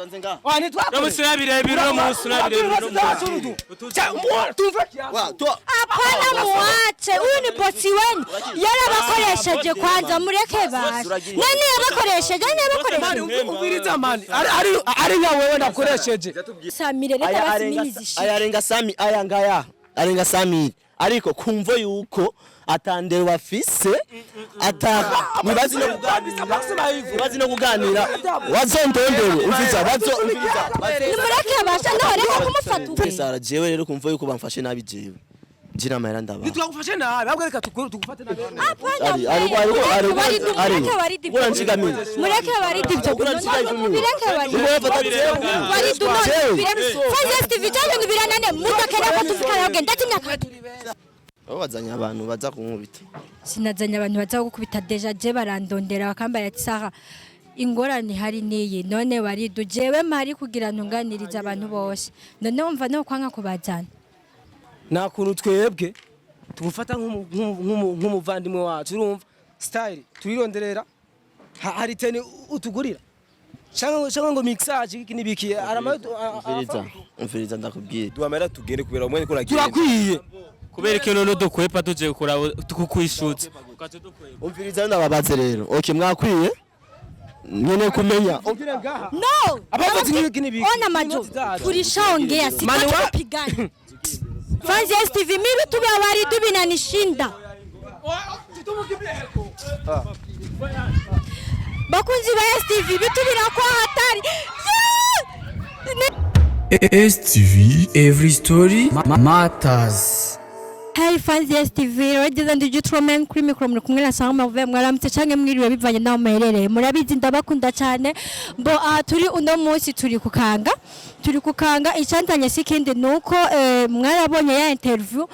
wasanze nga Wani twakore. Namusira birebire no musunabire no musunabire. Apana muache, huyu ni bosi wenu. Yarabakoresheje kwanza mureke basi. Nani yabakoresheje? Nani yabakoresheje? Ubiriza mani. Ari ya wewe nakoresheje. Samire reka basimimizi. Ayarenga Sami ayangaya. Arenga Sami. Ariko kumvo yuko atandero bafise nibazi no kuganira wazondondero umviza nimureke abasha ndareka kumufata Pesara jewe rero kumva yuko bamfashe nabi jewe jina mahera ndaba Nitwagufashe nabi ahubwo reka tugufate nabi Waridi mureke Waridi byo mureke Waridi Fanya Steve cyane nibiranane mutakera ko tufikara ogenda tinyaka wazanya abantu baza kunkubita sinazanya abantu baza gukubita deja je barandondera bakambara ati saha ingorane hari niyi none Waridi jewe mari kugira ntunganiriza abantu bose none umva no kwanga kubajana nakuntu twebwe tugufata nk'umuvandimwe wacu urumva style turironderera hari tene utugurira cyangwa ngo mixage iki nibiki umfiriza ndakubwiye duhamera tugende kubera umwe ko nagiye turakwiye kubera ikintu no dukwepa tuje gukora tukukwishutse umfiriza ndababaze rero okay mwakwiye nyene kumenya no abavuze n'iki nibiki ona majo tulishaongea sitapigana Fanzi Steve mimi tu Waridi binanishinda bakunzi ba Steve bitu birakuwa hatari STV every story matters. Hey Fanzi STV rogeza ndigitromen kuri micro muri kumwe na Sangama vuye mwaramutse canke mwiriwe bivanye naho merereye murabizi ndabakunda cyane bo turi uno munsi turi kukanga icyantanye sikindi nuko mwarabonye ya interview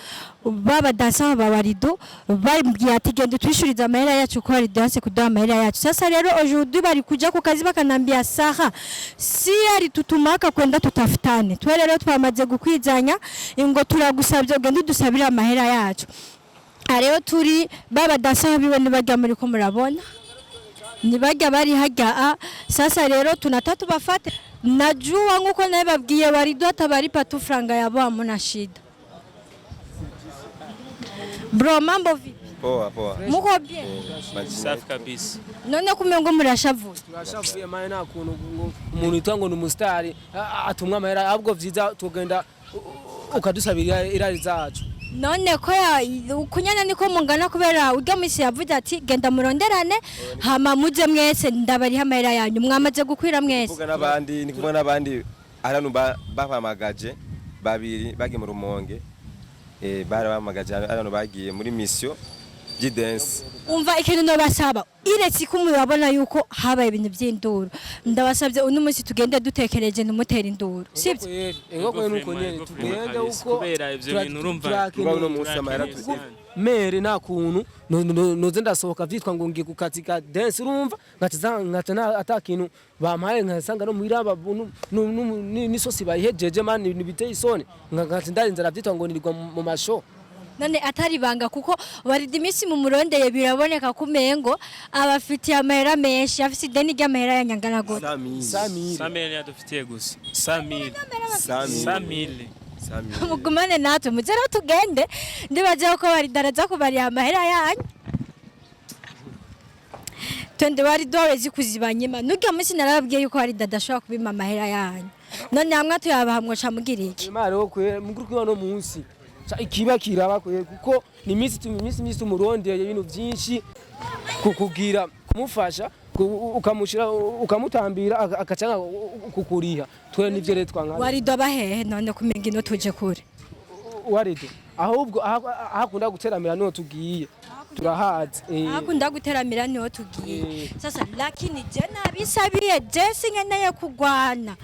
baba dansa ba Waridi bambwiye ati gende twishuriza amahera yacu ko Waridi yase kuduha amahera yacu sasa rero aujourd'hui bari kuja ku kazi bakanambia saha si ari tutumaka kwenda tutafutane twe rero twamaze gukwizanya ingo turagusabye gende dusabira amahera yacu areo turi baba dansa bibone bajya muri ko murabona nibajya bari hajya sasa rero tunatatu bafate najua nkuko naye babwiye Waridi atabari patu franga yabo amuna shida bro mambo vipi poa muko bien safi kabisa none kumengo murashavuye turashavuye maye nakuntu umuntu itango n'umustar atumwa amahera ahubwo vyiza tugenda ukadusabira irari zacu none ko kunyana niko mungana kubera ujya misi yavuze ati genda muronderane hama muje mwese ndabari amahera yanyu mwamaze gukwira mwese kuvuga nabandi ni kumwe nabandi aranu bapamagaje babiri bagi mu rumonge bara bamagaje arano bagiye muri mission dance umva ikintu no basaba iretse ko murabona yuko habaye ibintu by'induru ndabasabye uno munsi tugende dutekereje n'umutera induru sibyo engoko nuko nyene tugende uko kubera ivyo bintu urumva uno munsi amahera mere nakuntu noze ndasohoka vyitwa ngo ngiye kukazi ka dance urumva nkatana atakintu bampaye nkasanga no mwiraba nisosi bayihejeje mani nibiteye isoni nkati ndarinzara vyitwa ngo nirirwa mu masho none atari banga kuko Waridi imisi mu murondeye biraboneka kumengo abafitiye amahera menshi afite ideni ry'amahera yanyangana gute Samire yadufitiye gusa Samire mugumane natwe muzero tugende ndibaje ko Waridi araza kubari amahera yanyu twende Waridi wezi kuzibanyima nuko munsi narababwiye yuko Waridi adashobora kubima amahera yanyu none hamwe tuyabahamwe ca mugiriki imari wo kwe mugurukwa no munsi ikiba kiraba kuko ni imisi umurondeye ibintu byinshi kukugira kumufasha ukamushira ukamutambira akacanga kukuriha twe nivyo rero twanga Waridi abahehe none kumenga ino tuje kure Waridi ahubwo ahakunda guteramira no tugiye turahaze ahakunda guteramira no tugiye sasa lakini je nabisabiye je singeneye kugwana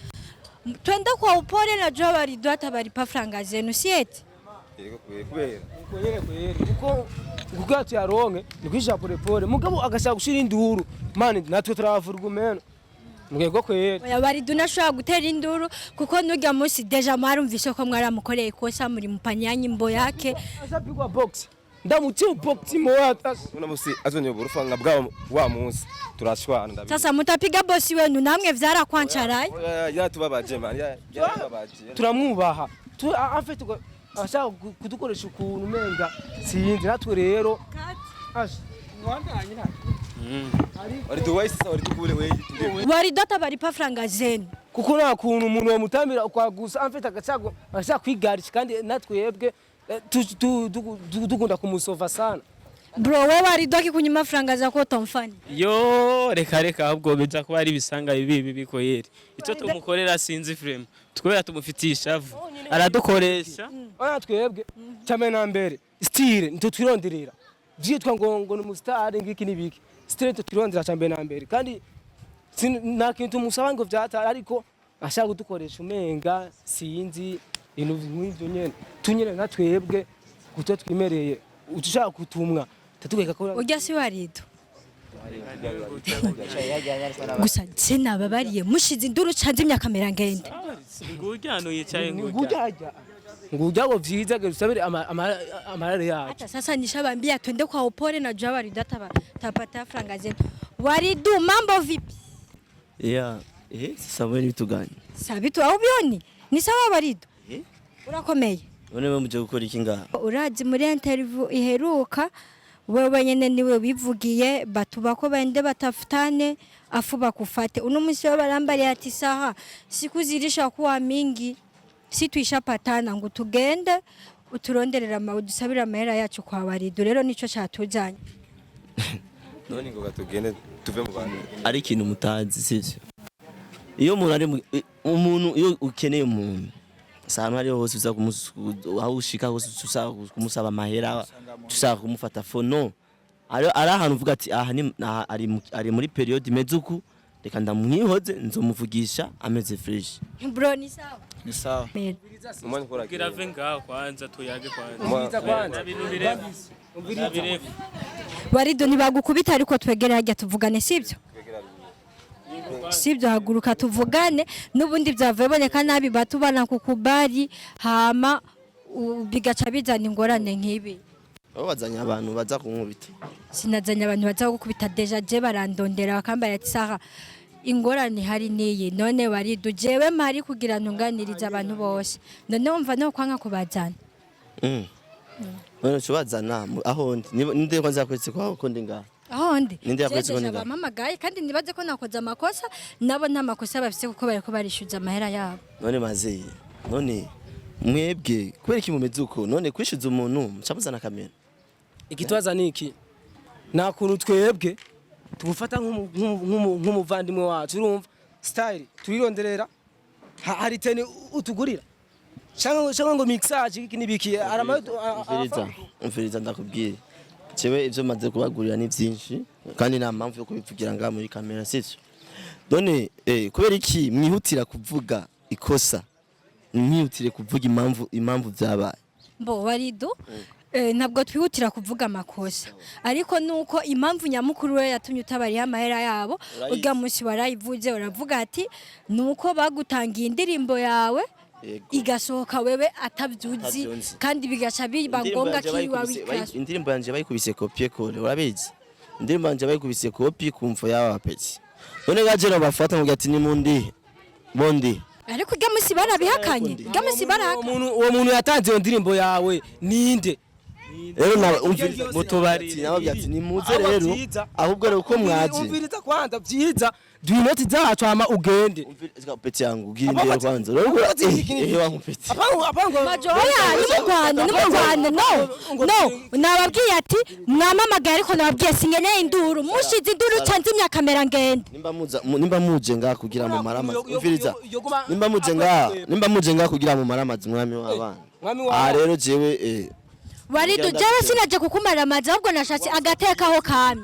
twenda kwa upore na jo Waridi atabari pa franga zenu siete kuko yaronke nikwisha pole mugabo agashaka gushira induru mani natwe turavurwa umeno mwego kwera oya Waridi unashobora gutera induru kuko nujya munsi deja marumvishe ko mwaramukoreye kosa muri mupanyanya imbo yake azapigwa box ndamutie boxi moata Una musi azonyobora ufanga bwa wa munsi turashwana ndabizi. Sasa mutapiga bosi wenu namwe vyarakwancharaye. Ya tubabaje man ya tubabaje. turamwubaha afite ashaka kudukoresha ukuntu menga sinzi natwe rero Wari tuwaisi wari tukule wewe. Waridi atabari pa franga zenu. kuko nta kuntu umuntu wamutamira kwagusa afite agacago ashaka kwigarisha kandi natwe yebwe dukunda kumusova sana. Bro wewe Waridi akikunyima franga zako utomfanya. Yo reka ahubwo bija kuba ari ibisanga bibi biko yeri. Icyo tumukorera sinzi frame. Twebwe tumufitiye ishavu. Aradukoresha. Ona twebwe cyame na mbere. Style nto twironderera. Byitwa ngo ni mustar ngiki nibiki. Style nto twirondera cyambe na mbere kandi nta kintu musaba ngo vyatara ariko ashaka kudukoresha umenga sinzi ibintu nk'ivyo nyene. Tunyene nka twebwe kuto twimereye ushaka kutumwa tatugeka ko Ujya si Waridi. Gusa je nababariye mushize induru canze imyaka merangende. Ngujyano yicaye ngujya ngo vyiza gusabire amarare yacu. Hata sasa nishabambia twende kwa upole na jua Waridi atapata franga zenu. Waridi mambo vipi? Yeah, sasa wewe vitu gani? Sabitu au bioni? Ni sawa Waridi? Urakomeye. None muje gukora iki ngaha? Urazi muri interview iheruka wewe nyene niwe bivugiye batuba ko bende batafutane afu bakufate. Uno munsi barambari ati saha siku zirisha kuwa mingi situishapatana ngo tugende uturonderera udusabira amahera yacu kwa Waridi. Rero nico cyatujanye. None ngo gatugende tuve mu bantu. Ari ikintu mutazi sivyo? Iyo umuntu ari umuntu iyo ukeneye umuntu sana hariho hose uza aho ushika hose uza kumusaba amahera ushaka kumufata fono ari ahantu uvuga ati aha ni ari muri period mezuku reka ndamwihoze nzomuvugisha ameze fresh. Bro ni sawa? Ni sawa. Umwana ukora Gira venga kwanza tuyage kwanza. Waridi ntibagukubita ariko twegera hajya tuvugane sivyo? Sibyo haguruka tuvugane nubundi byavuye boneka nabi batubana kukubari hama bigaca bizana ingorane nkibi. Abo bazanya abantu baza kunkubita. Sinazanya abantu baza gukubita deja je barandondera bakambara ati saha ingorane hari niyi none Waridi jewe mari kugira ntunganiriza abantu bose none umva no kwanga kubajana. None cubazana aho ndi kwanza kwetse kwa ko ndi ngaha. Aho ndi ninde yakwetse ko ndi ngaha. Bamamagaye kandi nibaze ko nakoze amakosa nabo nta makosa bafise kuko bariko barishuza amahera yabo. None mazeye none mwebwe kubera iki mumeze uko none kwishuza umuntu mcamuzana kamera. Ikitwaza niki na kuntu twebwe tugufata nk'umuvandimwe wacu urumva style turironderera hari tene utugurira cyangwa ngo mixage iki nibiki umfiriza ndakubwiye cewe ivyo maze kubagurira ni byinshi kandi nta mpamvu yo kubivugira ngaha muri kamera sivyo. None kubera iki mwihutira kuvuga ikosa mwihutire kuvuga impamvu byabaye? Mbo Waridi ntabwo twihutira kuvuga amakosa ariko nuko impamvu nyamukuru we yatumye utabariya amahera yabo uga munsi warayivuze uravuga ati nuko bagutangiye indirimbo yawe igasohoka wewe atabyuzi kandi bigaca biba ngombwa kiwa wikasha. Indirimbo yanje bayikubise copie kore urabizi indirimbo yanje bayikubise copie kumfo yawa peti none gaje no bafata ngo ati ni mundi bondi ariko uga munsi barabihakanye uga munsi barahakanye uwo muntu yatanze iyo ndirimbo yawe ninde? Rero na mutubari nababyati ni muze rero ahubwo rero uko mwaje umviriza kwanza byiza duinoti zacu ama ugende umviriza peti yangu ugirinde kwanza rero wangu peti majoya ni mu Rwanda no nababwiye ati mwamamagaye ariko nababwiye singeneye induru mushize induru canze imyaka mera ngende nimba muje ngaha kugira mu marama umviriza nimba muje ngaha kugira mu marama mwami w'abana rero jewe Waridi jewe sinaje kukumara amazi ahubwo nashatse agatekaho kami.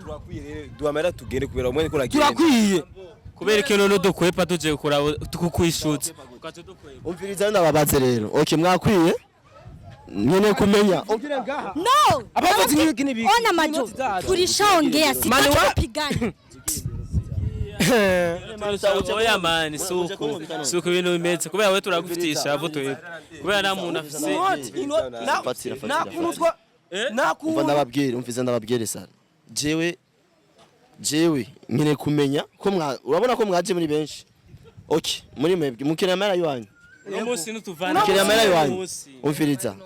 Duamera tugere kubera umwe ko ragiye. Turakwiye. Kubera ikintu no dukwepa tuje kuraba tukukwishutse. Umviriza ndababaze rero. Okay mwakwiye? Nyene kumenya. No. Abavuzi n'iki nibiki. Ona majo. Tulishaongea sitapigana. Oya mani suko ibintu bimeze kubera we turagufitisha avo twebwe kubera nta muntu afise umva ndababwire sana jewe nkine kumenya ko urabona ko mwaje muri benshi okay muri mwebwe mukene amara yiwanyu no musi nutuvana mukene amara yiwanyu umfiriza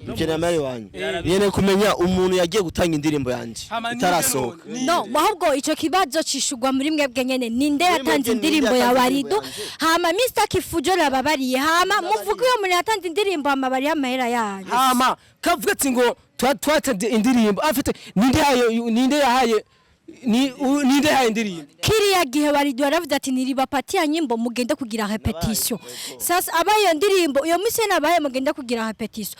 mukene amara yiwanyu nkine kumenya umuntu yagiye gutanga indirimbo yanje itarasohoka no ahubwo ico kibazo cishugwa muri mwebwe nyene ninde yatanze indirimbo ya Warido hama Mr Kifujo rababariye hama muvuga iyo umuntu yatanze indirimbo amabari amahera yanyu hama kavuga ati ngo twatanze indirimbo afite ninde yahaye indirimbo kiriya gihe Warido yaravuze ati niribapatia nyimbo mugende kugira repetition sasa abayo ndirimbo iyo musi nabaye mugende kugira repetition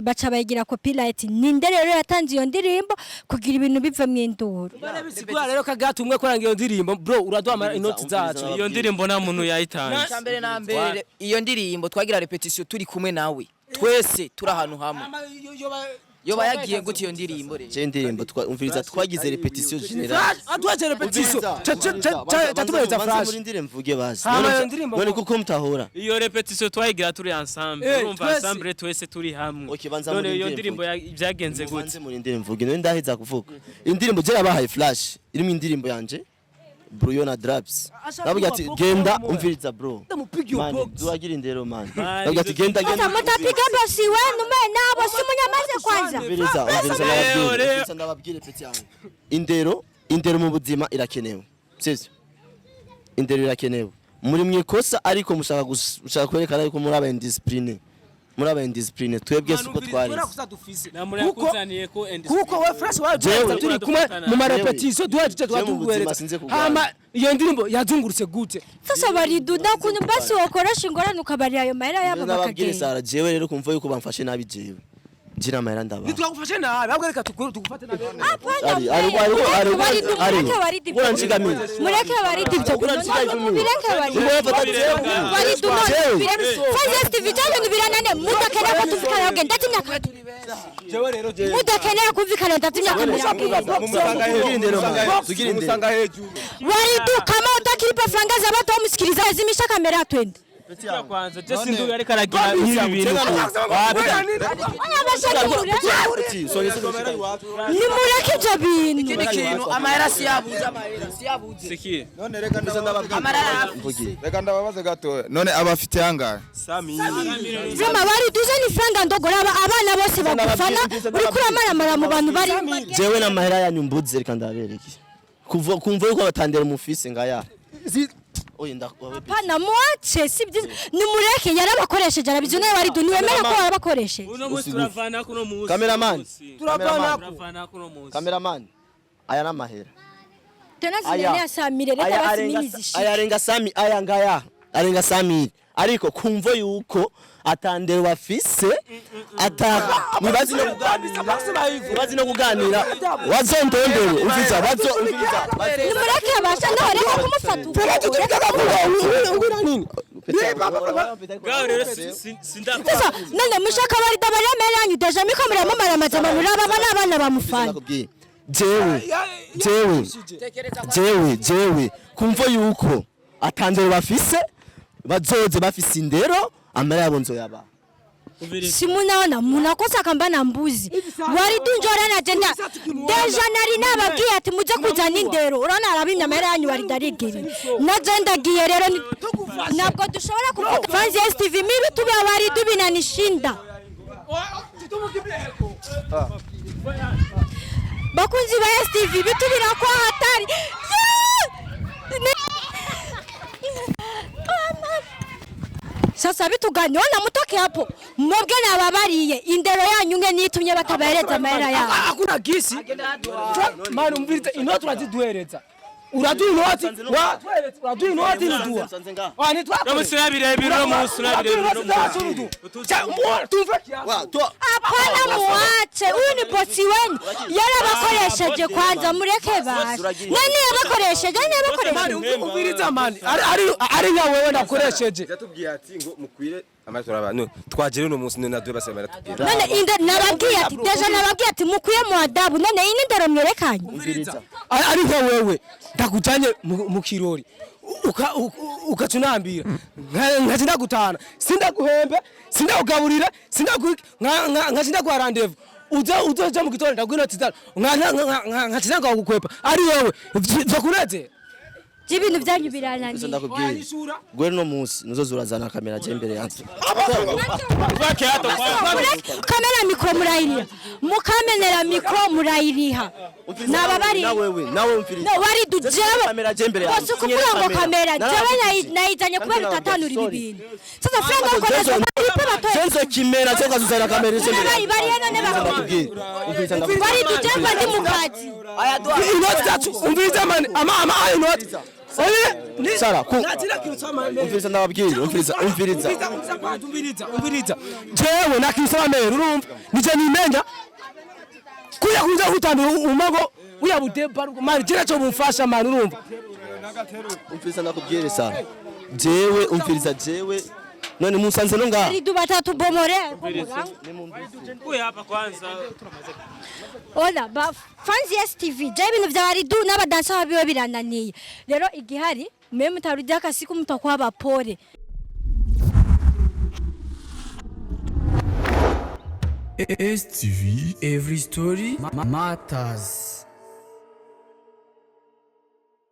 baca bayigira copyright ninde rero yatanze iyo ndirimbo kugira ibintu bive mu induru barabisigura rero kagatumwe koranga iyo ndirimbo bro uraduha inoti zacu iyo ndirimbo nta muntu yayitanze cyambere na mbere iyo ndirimbo twagira repetition turi kumwe nawe twese turi ahantu hamwe yo bayagiye gute iyo ndirimbo rero je ndirimbo umviriza twagize repetition general atwaje repetition tatubereza flash muri ndirimbo mvuge basi none kuko mutahura iyo repetition twayigira turi ensemble urumva ensemble twese turi hamwe none iyo ndirimbo byagenze gute muri ndirimbo mvuge none ndaheza kuvuga indirimbo je yabahaye flash irimo indirimbo yanje Bruyo na Draps navuga ati genda umviriza bro man duagira indero man navuga ati genda mutapiga basi wenu mena abo si munyamaze kwanza umviriza ndababwire peti yangu indero mu buzima irakenewe sivyo indero irakenewe muri mwikosa ariko mushaka kwerekana yuko muri aba indiscipline twebwe suko twari kuko we fresh waje turi kumwe mu marepetition duhejeje twaduguhereza hama iyo ndirimbo yazungurutse gute sasa Warido ndakuntu basi wakoresha ingorane ukabari ayo mahera yabo bakagenda sara jewe rero kumva yuko bamfashe nabi jewe jira mahera ndaba nitwagufashe nabi ahubwo reka tugufate nabi Waridi uranshigamiye mureke Waridi ibyo bireke Warido faze TV cyane nibiranane mudakeneye ko tuvikana ogenda tinyaka jewe rero mudakeneye kumvikana ndatinyaka tugira indero Warido kama utakiripa franga za watu wamusikiliza zimisha kamera twende kwanza just ndugu yari karagira hivi bintu ni mureke ibyo bintu ikintu amahera siyabuze siki none reka ndababaze gato none abafite hangahe Zama Warido ni franga ndogora abana bose bagufana uri kuramara mu bantu bari jewe na mahera yanyu mbuze reka ndabereke kumva yuko batandera umufisi ngaya Pana mwache sibyo nimureke yarabakoresheje arabizo nawe Warido niwemera ko yarabakoresheje uno musi turavana kuno musi cameraman aya namahera tena zinene Samire reka basiminizishi ayarenga sami aya ngaya arenga sami ariko kumva yuko atandera wafise nibazi no kuganira wazondondere umviza nimureke abasha nawe reka kumufata sasa none mushaka Warido baremera yanyu deja miko muramamara amazama muraba abana bamufana jewe kumva yuko atandera bafise bazoze bafise indero amara yabo nzoyaba simunaona munakosa kamba na mbuzi Warido njora na jenda deja nari nababwiye ati muje kuzana indero urana arabimya amara yanyu Warido arigere na jenda giye rero nabwo dushobora kuvuga fans ya TV mibi tuba Warido binanishinda bakunzi ba TV bitubira kwa hatari sasa bituganye ona mutoke hapo mwebwe nababariye indero yanyu nge nitumye batabereza amahera yabo akuna gisi manu mvirita inoti turaziduhereza uraduha inoti nudua wani twako namusira birebire no musura birebire apana muache huyu ni bosi wenu yarabakoresheje kwanza mureke basi nani yabakoresheje umviriza mani ari nyawewe nakoresheje yatubwiye ati ngo mukwire amatora abantu twagire no munsi none basemera tubwira none nababwiye ati deja nababwiye ati mukwiye mu adabu none ini ndero mwerekanye ari nyawewe ndakujanye mu kirori ukacunambira nkacinda gutana sindaguhembe sindakugaburira nkacinda kwa rendezvous uzoja mu gitondo ndaguha inoti zitanu nkatizanga kugukwepa ari wewe vyakuneze ibintu byanyu birananiye ndakubwira gwe no munsi nuzozurazana kamera je imbere yanzu kamera mikro murayiriha mukamenera mikro murayiriha nawe umfiriza wari dujeba kamera je imbere yanzu kuvuga ngo kamera jewe nayizanye kubera utatanura ibi bintu sasa franga uko senzo kimera cyo kazuzana kamera je imbere bari none bakubwira wari dujeba ndi mukazi aya dua inoti tatu umviriza mani ama ayo inoti Sara umviriza ndababwira umviriza jewe nakisaba mbere urumva nije nimenya kuya kuja kutandura umago uyabude baruko mari kira cyo bumfasha mani urumva umviriza ndakubwira Sara jewe umviriza jewe none musanze no ngaha Ridu batatu bomore Kuya hapa kwanza Ola ba Fancy TV je ibintu bya Ridu n'abadansa babiwe birananiye rero igihari mwe mutarujya kasiku mutakwa bapore STV, every story matters.